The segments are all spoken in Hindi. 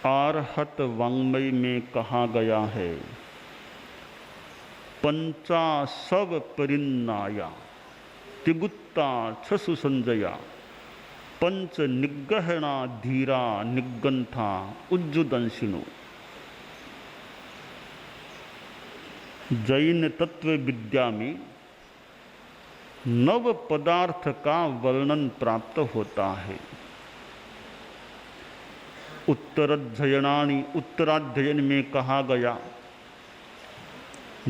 आर्हत वाङ्मय में कहा गया है, पंचा सब परिन्नाया तिगुत्ता छसु संजया पंच निगहना धीरा निगंथा उज्जुदंशिनो। जैन तत्व विद्या में नव पदार्थ का वर्णन प्राप्त होता है। उत्तराध्ययनानि उत्तराध्ययन में कहा गया,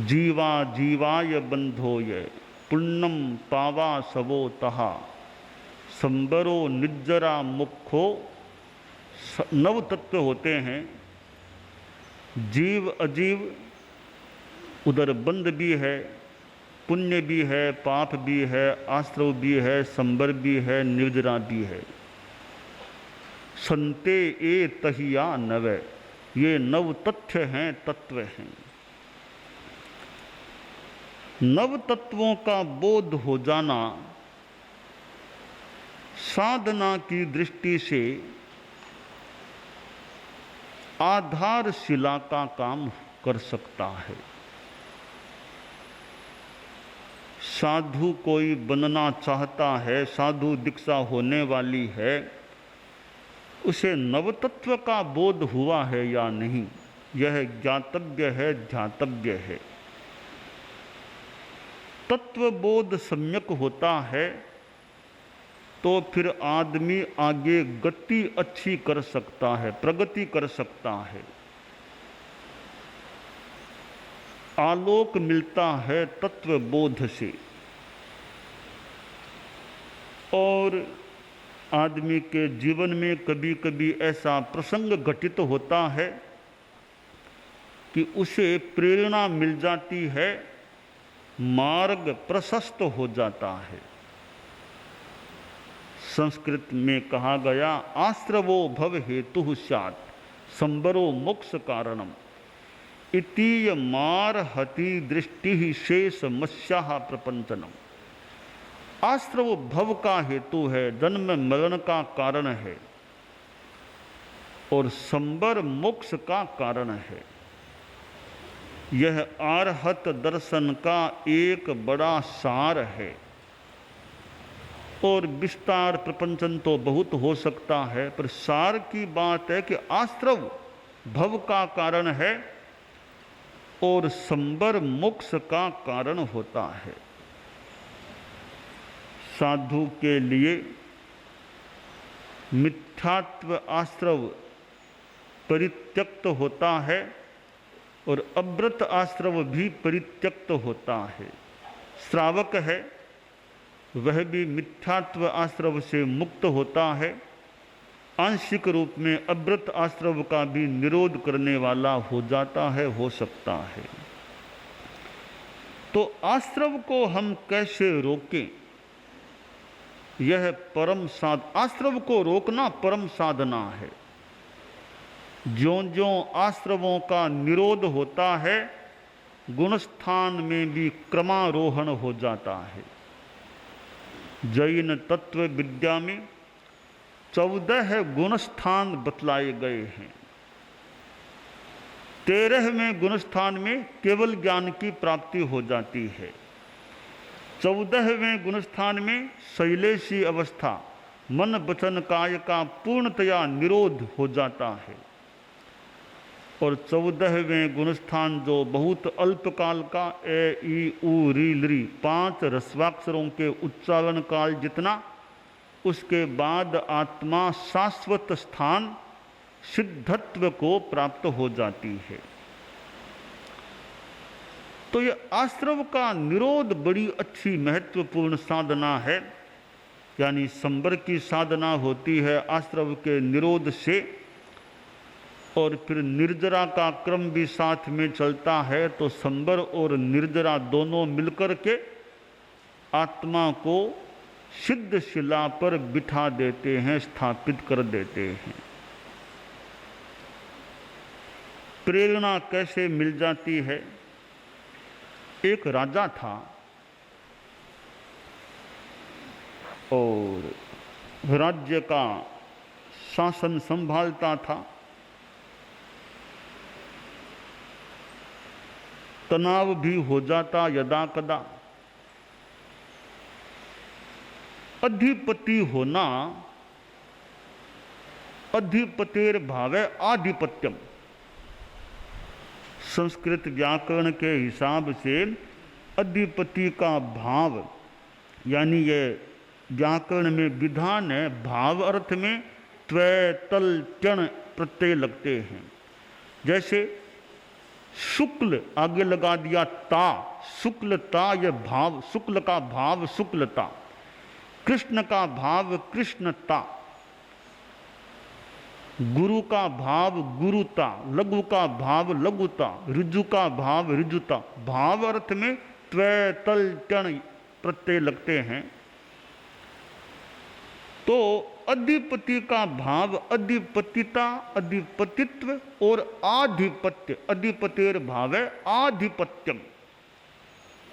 जीवा जीवाय बंधोय पुण्यम पावा सवो तहा संबरो निज्जरा मुखो। नव तत्व होते हैं, जीव अजीव, उधर बंध भी है, पुण्य भी है, पाप भी है, आश्रव भी है, संबर भी है, निर्जरा भी है। संते ए तहिया नवे, ये नव तथ्य हैं, तत्व हैं। नव तत्वों का बोध हो जाना साधना की दृष्टि से आधारशिला का काम कर सकता है। साधु कोई बनना चाहता है, साधु दीक्षा होने वाली है, उसे नवतत्व का बोध हुआ है या नहीं, यह ज्ञातव्य है, ध्यातव्य है। तत्वबोध सम्यक होता है तो फिर आदमी आगे गति अच्छी कर सकता है, प्रगति कर सकता है। आलोक मिलता है तत्वबोध से। और आदमी के जीवन में कभी कभी ऐसा प्रसंग घटित होता है कि उसे प्रेरणा मिल जाती है, मार्ग प्रशस्त हो जाता है। संस्कृत में कहा गया, आश्रवो भव हेतु स्यात् संबरो मोक्ष कारणम इतीय मारहति दृष्टि शेष मस्याः प्रपंचनम। आश्रव भव का हेतु है, जन्म मरण का कारण है, और संबर मोक्ष का कारण है। यह आर्हत दर्शन का एक बड़ा सार है। और विस्तार प्रपंचन तो बहुत हो सकता है, पर सार की बात है कि आश्रव भव का कारण है और संबर मोक्ष का कारण होता है। साधु के लिए मिथ्यात्व आश्रव परित्यक्त होता है और अव्रत आश्रव भी परित्यक्त होता है। श्रावक है, वह भी मिथ्यात्व आश्रव से मुक्त होता है, आंशिक रूप में अव्रत आश्रव का भी निरोध करने वाला हो जाता है, हो सकता है। तो आश्रव को हम कैसे रोकें, यह परम आश्रव को रोकना परम साधना है। ज्यों ज्यों आश्रवों का निरोध होता है, गुणस्थान में भी क्रमारोहण हो जाता है। जैन तत्व विद्या में 14 गुणस्थान बतलाए गए हैं। 13वें गुणस्थान में केवल ज्ञान की प्राप्ति हो जाती है। 14वें गुणस्थान में शैलेशी अवस्था, मन वचन काय का पूर्णतया निरोध हो जाता है। और 14वें गुणस्थान जो बहुत अल्पकाल का, ए ई उ री लृ 5 रस्वाक्षरों के उच्चारण काल जितना, उसके बाद आत्मा शाश्वत स्थान सिद्धत्व को प्राप्त हो जाती है। तो यह आश्रव का निरोध बड़ी अच्छी महत्वपूर्ण साधना है। यानी संबर की साधना होती है आश्रव के निरोध से, और फिर निर्जरा का क्रम भी साथ में चलता है। तो संबर और निर्जरा दोनों मिलकर के आत्मा को सिद्ध शिला पर बिठा देते हैं, स्थापित कर देते हैं। प्रेरणा कैसे मिल जाती है? एक राजा था और राज्य का शासन संभालता था। तनाव भी हो जाता यदा कदा। अधिपति होना, अधिपतेर भावे आधिपत्यम। संस्कृत व्याकरण के हिसाब से अधिपति का भाव, यानी ये व्याकरण में विधान है, भाव अर्थ में त्वय तल टण प्रत्यय लगते हैं। जैसे शुक्ल आगे लगा दिया ता, शुक्लता, यह भाव, शुक्ल का भाव शुक्लता, कृष्ण का भाव कृष्णता, गुरु का भाव गुरुता, लघु का भाव लघुता, ऋजु का भाव ऋजुता। भाव अर्थ में त्वय तल टण प्रत्यय लगते हैं। तो अधिपति का भाव अधिपतिता, अधिपतित्व और आधिपत्य, अधिपतेर भाव है आधिपत्यम।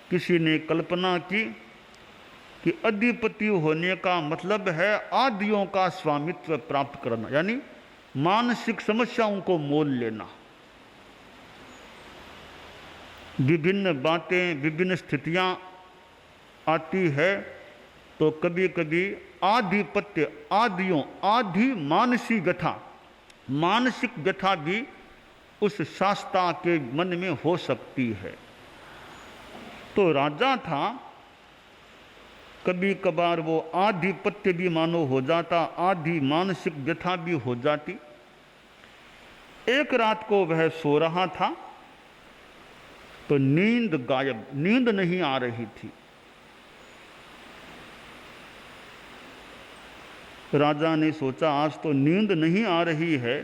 किसी ने कल्पना की कि अधिपति होने का मतलब है आदियों का स्वामित्व प्राप्त करना, यानी मानसिक समस्याओं को मोल लेना। विभिन्न बातें, विभिन्न स्थितियां आती है तो कभी कभी आधिपत्य, आदियों, आधि मानसी व्यथा, मानसिक व्यथा भी उस शास्ता के मन में हो सकती है। तो राजा था, कभी कभार वो आधिपत्य भी मानो हो जाता, आधि मानसिक व्यथा भी हो जाती। एक रात को वह सो रहा था तो नींद गायब, नींद नहीं आ रही थी। राजा ने सोचा आज तो नींद नहीं आ रही है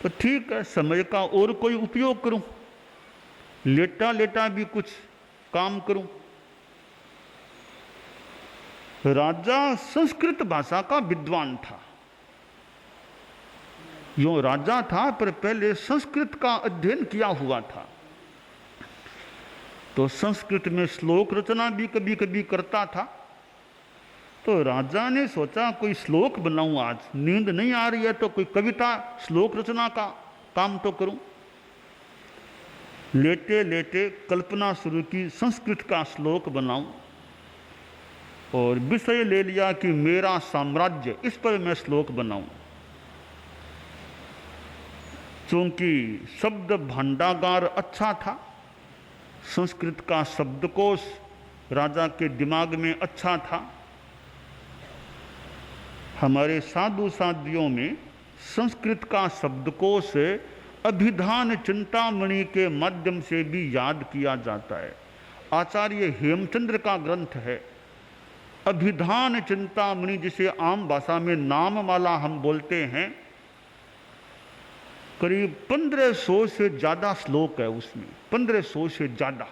तो ठीक है, समय का और कोई उपयोग करूं, लेटा लेटा भी कुछ काम करूं। राजा संस्कृत भाषा का विद्वान था। यूं राजा था पर पहले संस्कृत का अध्ययन किया हुआ था, तो संस्कृत में श्लोक रचना भी कभी कभी करता था। तो राजा ने सोचा कोई श्लोक बनाऊं, आज नींद नहीं आ रही है तो कोई कविता श्लोक रचना का काम तो करूं। लेटे लेटे कल्पना शुरू की, संस्कृत का श्लोक बनाऊं, और विषय ले लिया कि मेरा साम्राज्य, इस पर मैं श्लोक बनाऊं। चूंकि शब्द भंडागार अच्छा था, संस्कृत का शब्दकोश राजा के दिमाग में अच्छा था। हमारे साधु साधियों में संस्कृत का शब्दकोश अभिधान चिंतामणि के माध्यम से भी याद किया जाता है। आचार्य हेमचंद्र का ग्रंथ है अभिधान चिंतामणि, जिसे आम भाषा में नाममाला हम बोलते हैं। करीब 1500 से ज़्यादा श्लोक है उसमें, 1500 से ज़्यादा।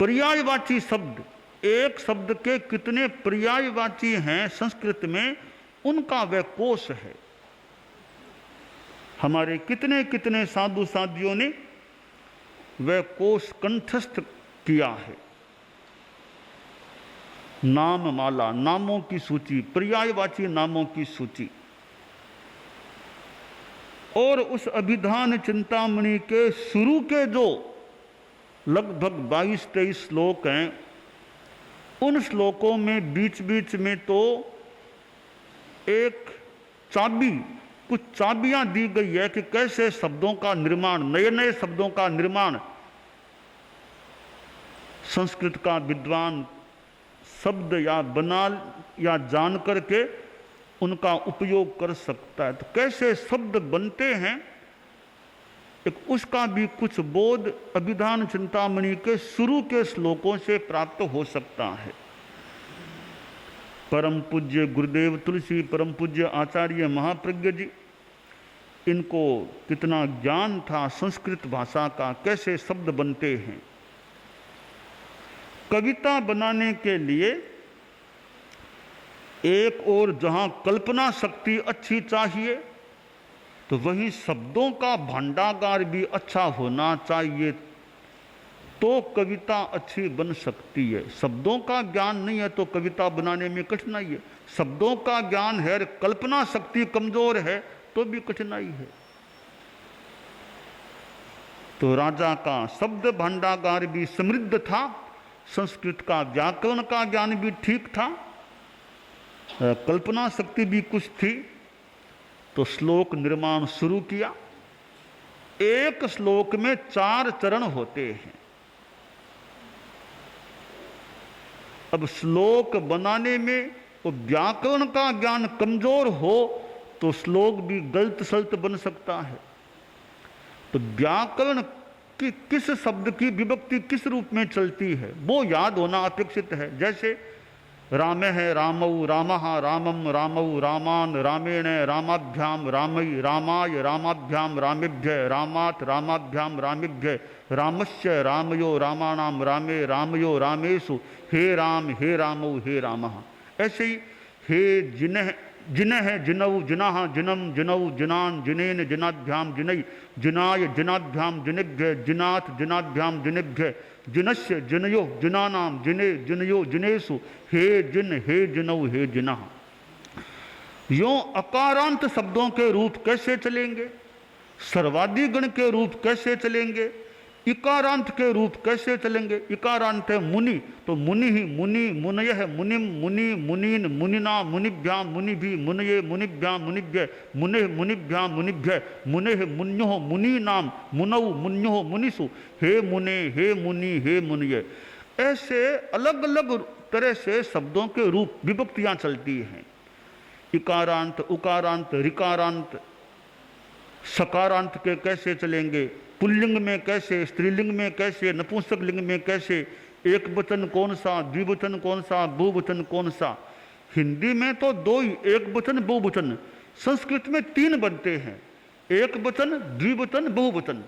पर्यायवाची शब्द, एक शब्द के कितने पर्यायवाची हैं संस्कृत में, उनका वह कोश है। हमारे कितने कितने साधु साधियों ने वह कोश कंठस्थ किया है। नाममाला, नामों की सूची, पर्यायवाची नामों की सूची। और उस अभिधान चिंतामणि के शुरू के जो लगभग 22-23 श्लोक हैं, उन श्लोकों में बीच बीच में तो एक चाबी, कुछ चाबियां दी गई है कि कैसे शब्दों का निर्माण, नए नए शब्दों का निर्माण संस्कृत का विद्वान शब्द या बना या जान करके उनका उपयोग कर सकता है। तो कैसे शब्द बनते हैं, एक उसका भी कुछ बोध अभिधान चिंतामणि के शुरू के श्लोकों से प्राप्त हो सकता है। परम पूज्य गुरुदेव तुलसी, परम पूज्य आचार्य महाप्रज्ञ जी, इनको कितना ज्ञान था संस्कृत भाषा का, कैसे शब्द बनते हैं। कविता बनाने के लिए एक और जहां कल्पना शक्ति अच्छी चाहिए, तो वहीं शब्दों का भंडागार भी अच्छा होना चाहिए, तो कविता अच्छी बन सकती है। शब्दों का ज्ञान नहीं है तो कविता बनाने में कठिनाई है। शब्दों का ज्ञान है, कल्पना शक्ति कमजोर है तो भी कठिनाई है। तो राजा का शब्द भंडागार भी समृद्ध था, संस्कृत का व्याकरण का ज्ञान भी ठीक था, कल्पना शक्ति भी कुछ थी। तो श्लोक निर्माण शुरू किया। एक श्लोक में 4 चरण होते हैं। अब श्लोक बनाने में वो व्याकरण का ज्ञान कमजोर हो तो श्लोक भी गलत सलत बन सकता है। तो व्याकरण की किस शब्द की विभक्ति किस रूप में चलती है वो याद होना अपेक्षित है। जैसे राम है रामौ रामः रामम रामौ रामान रामेण रामाभ्याम रामई रामाय रामाभ्याम रामेभ्य रामात् रामाभ्याम रामेभ्य रामस्य रामयो रामाणाम रामे रामयो रामेषु हे रामौ हे रामः। ऐसे ही हे जिन्ह जिनह जिनऊ जिनाह जिनम जिनऊ जिनान जिनेन जिनाभ्याम जिनई जिनाय जिनाभ्याम जिनेभ्य जिनाथ जिनाभ्याम जिनेभ्य जिनस्य जिनयो जिनानाम जिने जिनयो जिनेषु हे जिनऊ हे जिनाह। यों अकारांत शब्दों के रूप कैसे चलेंगे, सर्वादि गण के रूप कैसे चलेंगे, इकारांत के रूप कैसे चलेंगे। इकारांत है मुनि, तो मुनि ही मुनि मुनयः मुनिम मुनि मुनीन मुनिना मुनिभ्याम मुनिभि मुनये मुनिभ्याम मुनिभ्य मुने मुनिभ्याम मुनिभ्य मुने मुन्यो मुनीनाम मुनौ मुन्यो मुनिषु हे मुने हे मुनि हे मुनिये। ऐसे अलग अलग तरह से शब्दों के रूप विभक्तियां चलती हैं। इकारांत उकारांत ऋकारांत सकारांत के कैसे चलेंगे, पुल्लिंग में कैसे, स्त्रीलिंग में कैसे, नपुंसक लिंग में कैसे, एक वचन कौन सा, द्विवचन कौन सा, बहुवचन कौन सा। हिंदी में तो 2 ही, एक वचन बहुवचन। संस्कृत में 3 बनते हैं, एक वचन द्विवचन बहुवचन।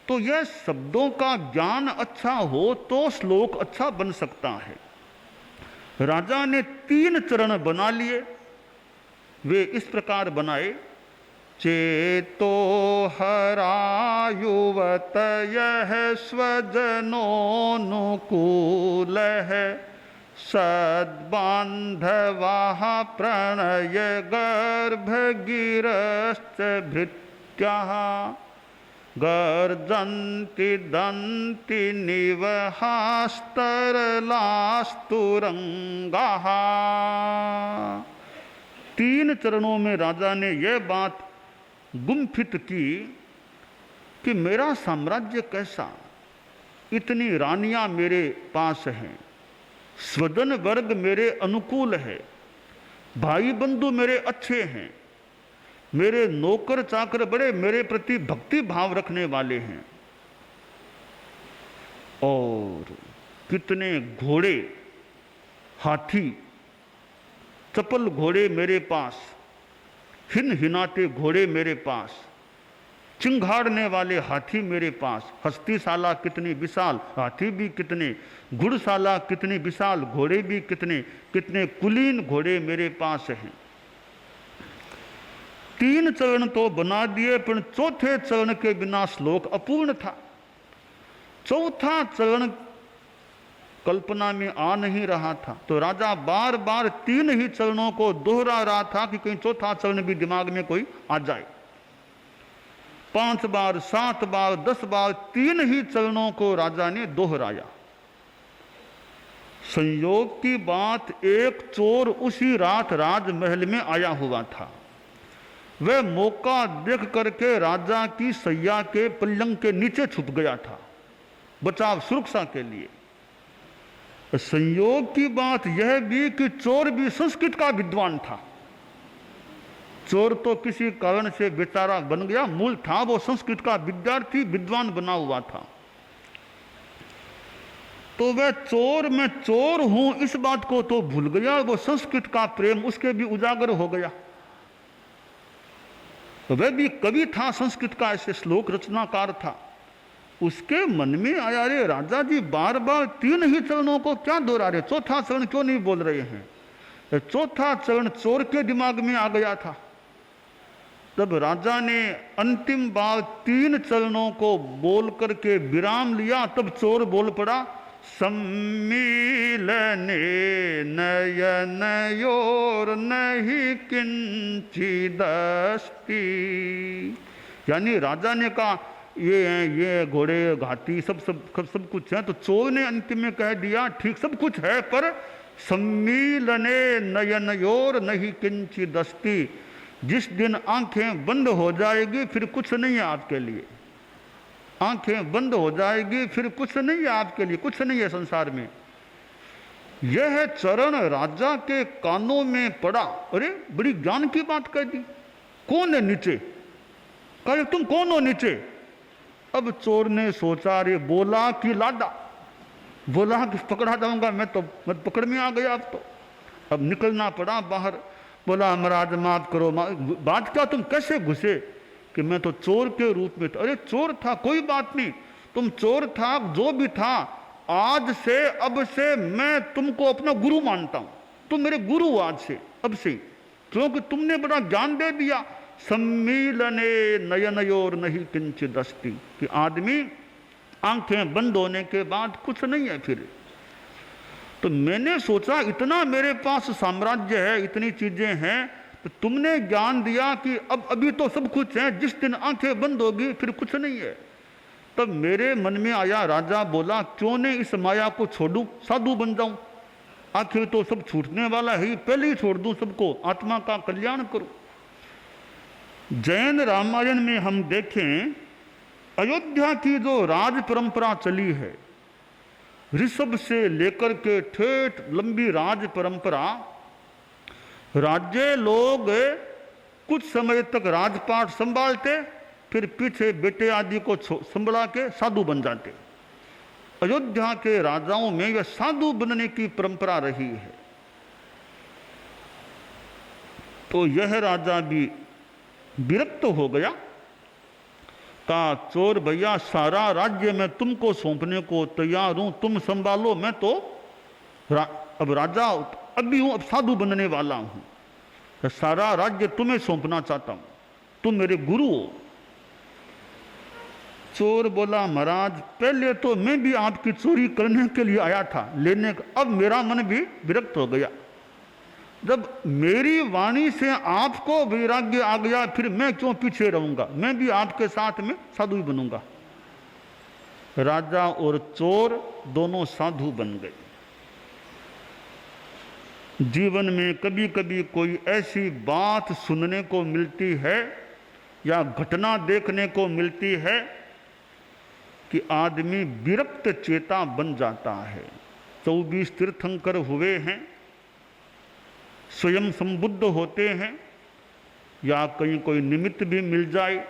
तो यह शब्दों का ज्ञान अच्छा हो तो श्लोक अच्छा बन सकता है। राजा ने 3 चरण बना लिए। वे इस प्रकार बनाए। चेतो हरायुवतयः स्वजनोनुकूलः सद्बान्धवाः प्रणय गर्भगिरश्च भृत्याः गर्जन्ति दन्ति निवहास्तरलास्तुरंगाः। 3 चरणों में राजा ने यह बात गुम्फित की कि मेरा साम्राज्य कैसा, इतनी रानियां मेरे पास हैं, स्वजन वर्ग मेरे अनुकूल है, भाई बंधु मेरे अच्छे हैं, मेरे नौकर चाकर बड़े मेरे प्रति भक्ति भाव रखने वाले हैं, और कितने घोड़े हाथी चपल घोड़े मेरे पास, हिन हिनाते घोड़े मेरे पास, चिंघाड़ने वाले हाथी मेरे पास। हस्तीशाला कितनी विशाल, हाथी भी कितने, घुड़शाला कितनी विशाल, घोड़े भी कितने, कितने कुलीन घोड़े मेरे पास हैं। 3 चरण तो बना दिए, पर चौथे चरण के बिना श्लोक अपूर्ण था। चौथा चरण कल्पना में आ नहीं रहा था। तो राजा बार बार 3 ही चरणों को दोहरा रहा था कि कहीं चौथा चरण भी दिमाग में कोई आ जाए। 5 बार 7 बार 10 बार 3 ही चरणों को राजा ने दोहराया। संयोग की बात, एक चोर उसी रात राजमहल में आया हुआ था। वह मौका देख करके राजा की सैया के पलंग के नीचे छुप गया था, बचाव सुरक्षा के लिए। संयोग की बात यह भी कि चोर भी संस्कृत का विद्वान था। चोर तो किसी कारण से बेचारा बन गया, मूल था वो संस्कृत का विद्यार्थी, विद्वान बना हुआ था। तो वह चोर, मैं चोर हूं इस बात को तो भूल गया, वो संस्कृत का प्रेम उसके भी उजागर हो गया। तो वह भी कवि था, संस्कृत का ऐसे श्लोक रचनाकार था। उसके मन में आया, अरे राजा जी बार बार 3 ही चरणों को क्या दोहरा रहे, चौथा चरण क्यों नहीं बोल रहे हैं। चौथा चरण चोर के दिमाग में आ गया था। तब राजा ने अंतिम बार 3 चरणों को बोल करके विराम लिया। तब चोर बोल पड़ा, सम्मीलने नयनयोर नहीं किंचिदस्ति। यानी राजा ने कहा, ये हैं, ये घोड़े घाटी सब कुछ है। तो चोर ने अंतिम में कह दिया ठीक सब कुछ है, पर सम्मीलने नयनयोर नहीं किंचित अस्ति, जिस दिन आंखें बंद हो जाएगी फिर कुछ नहीं है आपके लिए। आंखें बंद हो जाएगी फिर कुछ नहीं है आपके लिए, कुछ नहीं है संसार में। यह चरण राजा के कानों में पड़ा। अरे बड़ी ज्ञान की बात कह दी। कौन है नीचे? कहे तुम कौन हो नीचे? अब चोर ने सोचा, अरे बोला कि लाडा, बोला कि पकड़ा जाऊंगा मैं तो पकड़ में आ गया। अब निकलना पड़ा बाहर। बोला महाराज माफ करो। बात क्या, तुम कैसे घुसे? कि मैं तो चोर के रूप में था। अरे चोर था, कोई बात नहीं, तुम चोर था, जो भी था, आज से अब से मैं तुमको अपना गुरु मानता हूं। तुम मेरे गुरु हो आज से, अब से, क्योंकि तुमने बड़ा ज्ञान दे दिया। सम्मीलने नयनयोर नहीं किंचित अस्ति, कि आदमी आंखें बंद होने के बाद कुछ नहीं है फिर। तो मैंने सोचा इतना मेरे पास साम्राज्य है, इतनी चीजें हैं, तो तुमने ज्ञान दिया कि अब अभी तो सब कुछ है, जिस दिन आंखें बंद होगी फिर कुछ नहीं है। तब मेरे मन में आया, राजा बोला क्यों नहीं इस माया को छोड़ूं, साधु बन जाऊं, आखिर तो सब छूटने वाला है, पहले ही छोड़ दूं सबको, आत्मा का कल्याण करूं। जैन रामायण में हम देखें, अयोध्या की जो राज परंपरा चली है, ऋषभ से लेकर के ठेठ लंबी राज परंपरा, राज्य लोग कुछ समय तक राजपाट संभालते, फिर पीछे बेटे आदि को संभला के साधु बन जाते। अयोध्या के राजाओं में यह साधु बनने की परंपरा रही है। तो यह राजा भी विरक्त हो गया, कहा चोर भैया सारा राज्य मैं तुमको सौंपने को तैयार हूं, तुम संभालो, मैं तो अब राजा अभी हूं, अब साधु बनने वाला हूं, तो सारा राज्य तुम्हें सौंपना चाहता हूं, तुम मेरे गुरु हो। चोर बोला महाराज पहले तो मैं भी आपकी चोरी करने के लिए आया था, लेने का, अब मेरा मन भी विरक्त हो गया। जब मेरी वाणी से आपको वैराग्य आ गया, फिर मैं क्यों पीछे रहूंगा, मैं भी आपके साथ में साधु ही बनूंगा। राजा और चोर दोनों साधु बन गए। जीवन में कभी कभी कोई ऐसी बात सुनने को मिलती है या घटना देखने को मिलती है कि आदमी विरक्त चेता बन जाता है। 24 तीर्थंकर हुए हैं, स्वयं संबुद्ध होते हैं, या कहीं कोई निमित्त भी मिल जाए,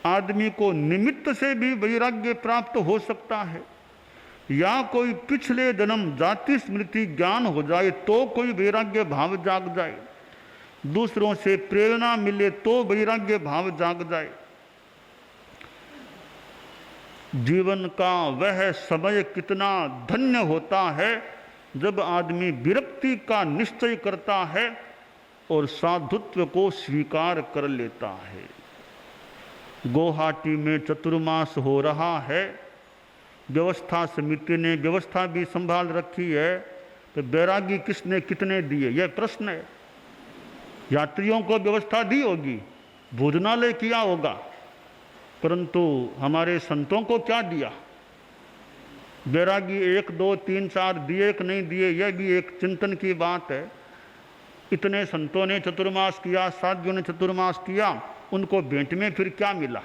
आदमी को निमित्त से भी वैराग्य प्राप्त हो सकता है, या कोई पिछले जन्म जाति स्मृति ज्ञान हो जाए तो कोई वैराग्य भाव जाग जाए, दूसरों से प्रेरणा मिले तो वैराग्य भाव जाग जाए। जीवन का वह समय कितना धन्य होता है जब आदमी विरक्ति का निश्चय करता है और साधुत्व को स्वीकार कर लेता है। गुवाहाटी में चतुर्मास हो रहा है, व्यवस्था समिति ने व्यवस्था भी संभाल रखी है, तो बैरागी किसने कितने दिए यह प्रश्न है। यात्रियों को व्यवस्था दी होगी, भोजनालय किया होगा, परंतु हमारे संतों को क्या दिया? बैरागी 1 2 3 4 दिए कि नहीं दिए, यह भी एक चिंतन की बात है। इतने संतों ने चतुर्मास किया, साध्यों ने चतुर्मास किया, उनको भेंट में फिर क्या मिला?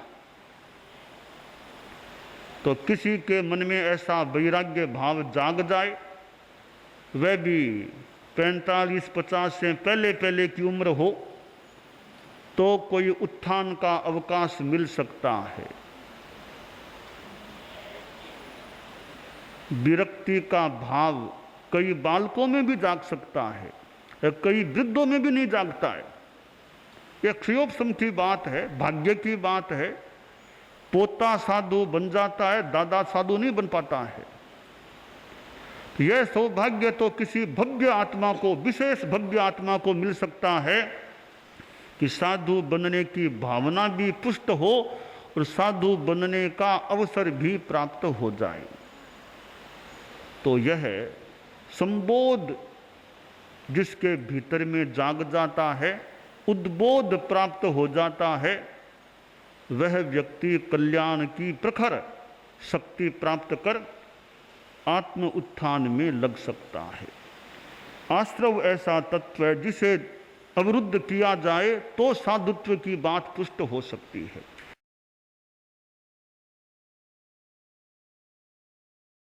तो किसी के मन में ऐसा वैराग्य भाव जाग जाए, वह भी 45-50 से पहले पहले की उम्र हो, तो कोई उत्थान का अवकाश मिल सकता है। विरक्ति का भाव कई बालकों में भी जाग सकता है, कई वृद्धों में भी नहीं जागता है। यह क्षयोपशम की बात है, भाग्य की बात है। पोता साधु बन जाता है, दादा साधु नहीं बन पाता है। यह सौभाग्य तो किसी भव्य आत्मा को, विशेष भव्य आत्मा को मिल सकता है कि साधु बनने की भावना भी पुष्ट हो और साधु बनने का अवसर भी प्राप्त हो जाए। तो यह संबोध जिसके भीतर में जाग जाता है, उद्बोध प्राप्त हो जाता है, वह व्यक्ति कल्याण की प्रखर शक्ति प्राप्त कर आत्म उत्थान में लग सकता है। आश्रव ऐसा तत्व है जिसे अवरुद्ध किया जाए तो साधुत्व की बात पुष्ट हो सकती है।